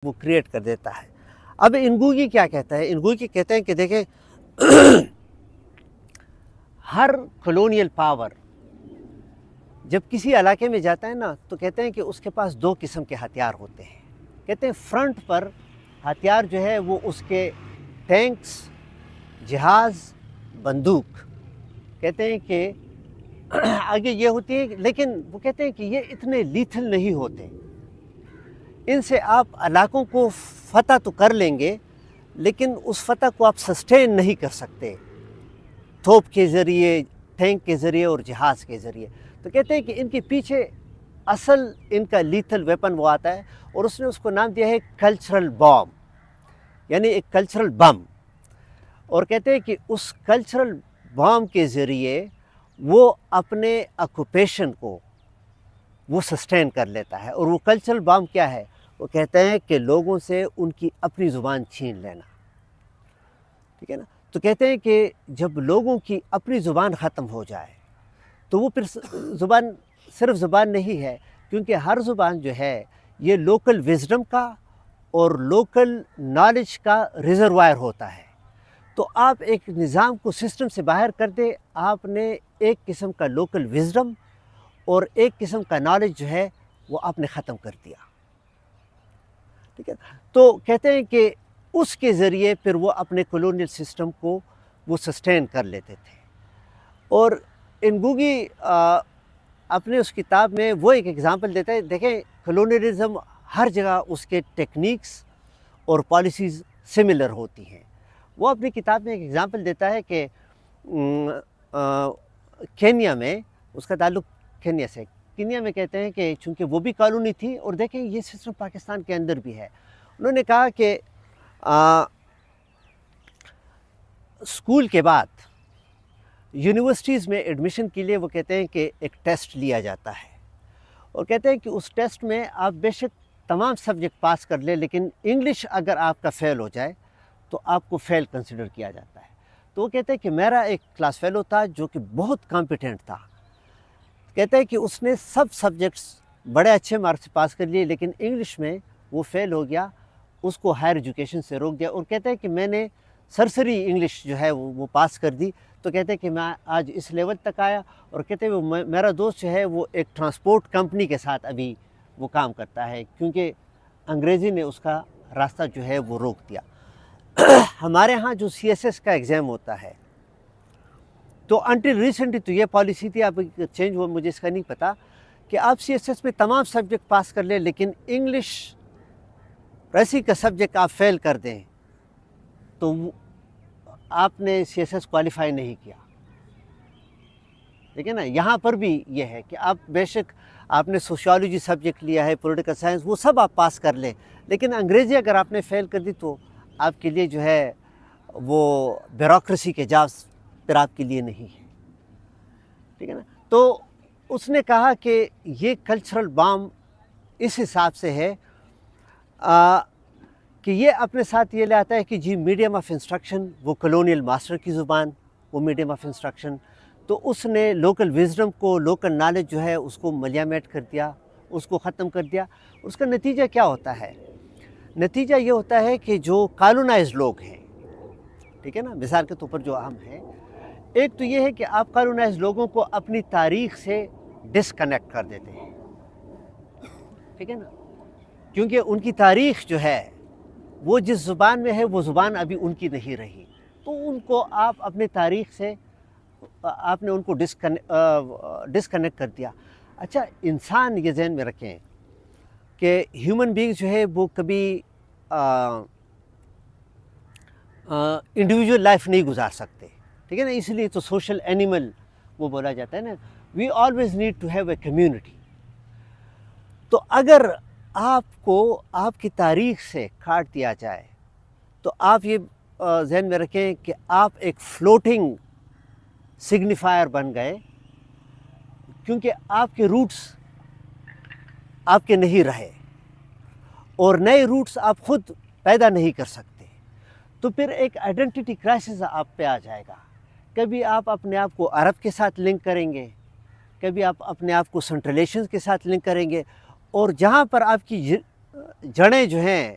وہ کریٹ کر دیتا ہے۔ اب انگوگی کیا کہتا ہے؟ انگوگی کہتے ہیں کہ دیکھیں ہر کلونیل پاور جب کسی علاقے میں جاتا ہے نا تو کہتے ہیں کہ اس کے پاس دو قسم کے ہتھیار ہوتے ہیں۔ کہتے ہیں فرنٹ پر ہتھیار جو ہے وہ اس کے ٹینکس، جہاز، بندوق، کہتے ہیں کہ آگے یہ ہوتی ہے، لیکن وہ کہتے ہیں کہ یہ اتنے لیتھل نہیں ہوتے، ان سے آپ علاقوں کو فتح تو کر لیں گے لیکن اس فتح کو آپ سسٹین نہیں کر سکتے توپ کے ذریعے، ٹینک کے ذریعے اور جہاز کے ذریعے۔ تو کہتے ہیں کہ ان کے پیچھے اصل ان کا لیتھل ویپن وہ آتا ہے، اور اس نے اس کو نام دیا ہے کلچرل بام، یعنی ایک کلچرل بم۔ اور کہتے ہیں کہ اس کلچرل بام کے ذریعے وہ اپنے آکوپیشن کو وہ سسٹین کر لیتا ہے۔ اور وہ کلچرل بام کیا ہے؟ وہ کہتے ہیں کہ لوگوں سے ان کی اپنی زبان چھین لینا، ٹھیک ہے نا؟ تو کہتے ہیں کہ جب لوگوں کی اپنی زبان ختم ہو جائے تو وہ پھر زبان صرف زبان نہیں ہے، کیونکہ ہر زبان جو ہے یہ لوکل وزڈم کا اور لوکل نالج کا ریزروائر ہوتا ہے۔ تو آپ ایک نظام کو سسٹم سے باہر کر دیں، آپ نے ایک قسم کا لوکل وزڈم اور ایک قسم کا نالج جو ہے وہ آپ نے ختم کر دیا، ٹھیک ہے؟ تو کہتے ہیں کہ اس کے ذریعے پھر وہ اپنے کلونیل سسٹم کو وہ سسٹین کر لیتے تھے۔ اور انگوگی اپنے اس کتاب میں وہ ایک ایگزامپل دیتا ہے، دیکھیں کلونیلزم ہر جگہ اس کے ٹیکنیکس اور پالیسیز سملر ہوتی ہیں۔ وہ اپنی کتاب میں ایک ایگزامپل دیتا ہے کہ کینیا میں، اس کا تعلق کینیا سے، کینیا میں کہتے ہیں کہ چونکہ وہ بھی کالونی تھی، اور دیکھیں یہ سسٹم پاکستان کے اندر بھی ہے، انہوں نے کہا کہ اسکول کے بعد یونیورسٹیز میں ایڈمیشن کے لیے وہ کہتے ہیں کہ ایک ٹیسٹ لیا جاتا ہے، اور کہتے ہیں کہ اس ٹیسٹ میں آپ بے شک تمام سبجیکٹ پاس کر لیں، لیکن انگلش اگر آپ کا فیل ہو جائے تو آپ کو فیل کنسیڈر کیا جاتا ہے۔ تو وہ کہتے ہیں کہ میرا ایک کلاس فیلو تھا جو کہ بہت کمپیٹنٹ تھا، کہتے ہیں کہ اس نے سب سبجیکٹس بڑے اچھے مارکس سے پاس کر لیے، لیکن انگلش میں وہ فیل ہو گیا، اس کو ہائر ایجوکیشن سے روک دیا۔ اور کہتے ہیں کہ میں نے سرسری انگلش جو ہے وہ پاس کر دی، تو کہتے ہیں کہ میں آج اس لیول تک آیا۔ اور کہتے ہیں وہ میرا دوست جو ہے وہ ایک ٹرانسپورٹ کمپنی کے ساتھ ابھی وہ کام کرتا ہے، کیونکہ انگریزی نے اس کا راستہ جو ہے وہ روک دیا۔ ہمارے ہاں جو CSS کا ایگزام ہوتا ہے، تو انٹل ریسنٹلی تو یہ پالیسی تھی، اب چینج ہوا مجھے اس کا نہیں پتہ، کہ آپ CSS میں تمام سبجیکٹ پاس کر لیں، لیکن انگلش ریسی کا سبجیکٹ آپ فیل کر دیں تو آپ نے CSS کوالیفائی نہیں کیا، ٹھیک ہے نا؟ یہاں پر بھی یہ ہے کہ آپ بے شک آپ نے سوشیالوجی سبجیکٹ لیا ہے، پولیٹیکل سائنس، وہ سب آپ پاس کر لیں، لیکن انگریزی اگر آپ نے فیل کر دی تو آپ کے لیے جو ہے وہ بیوروکریسی کے جاز پھر آپ کے لیے نہیں ہے، ٹھیک ہے نا؟ تو اس نے کہا کہ یہ کلچرل بام اس حساب سے ہے کہ یہ اپنے ساتھ یہ لے آتا ہے کہ جی میڈیم آف انسٹرکشن وہ کلونیل ماسٹر کی زبان، وہ میڈیم آف انسٹرکشن، تو اس نے لوکل وزڈم کو، لوکل نالج جو ہے اس کو ملیامیٹ کر دیا، اس کو ختم کر دیا۔ اس کا نتیجہ کیا ہوتا ہے؟ نتیجہ یہ ہوتا ہے کہ جو کالونائز لوگ ہیں، ٹھیک ہے نا، مثال کے طور پر جو ہم ہیں، ایک تو یہ ہے کہ آپ کالونائز لوگوں کو اپنی تاریخ سے ڈسکنیکٹ کر دیتے ہیں، ٹھیک ہے نا، کیونکہ ان کی تاریخ جو ہے وہ جس زبان میں ہے وہ زبان ابھی ان کی نہیں رہی، تو ان کو آپ اپنے تاریخ سے آپ نے ان کو ڈسکنیکٹ کر دیا۔ اچھا، انسان یہ ذہن میں رکھیں کہ ہیومن بینگز جو ہے وہ کبھی انڈیویجول لائف نہیں گزار سکتے، ٹھیک ہے نا، اس لیے تو سوشل اینیمل وہ بولا جاتا ہے نا، we always need to have a community. تو اگر آپ کو آپ کی تاریخ سے کاٹ دیا جائے تو آپ یہ ذہن میں رکھیں کہ آپ ایک فلوٹنگ سگنیفائر بن گئے، کیونکہ آپ کے روٹس آپ کے نہیں رہے، اور نئے روٹس آپ خود پیدا نہیں کر سکتے، تو پھر ایک آئیڈینٹی کرائسس آپ پہ آ جائے گا۔ کبھی آپ اپنے آپ کو عرب کے ساتھ لنک کریں گے، کبھی آپ اپنے آپ کو سنٹرل ایشینز کے ساتھ لنک کریں گے، اور جہاں پر آپ کی جڑیں جو ہیں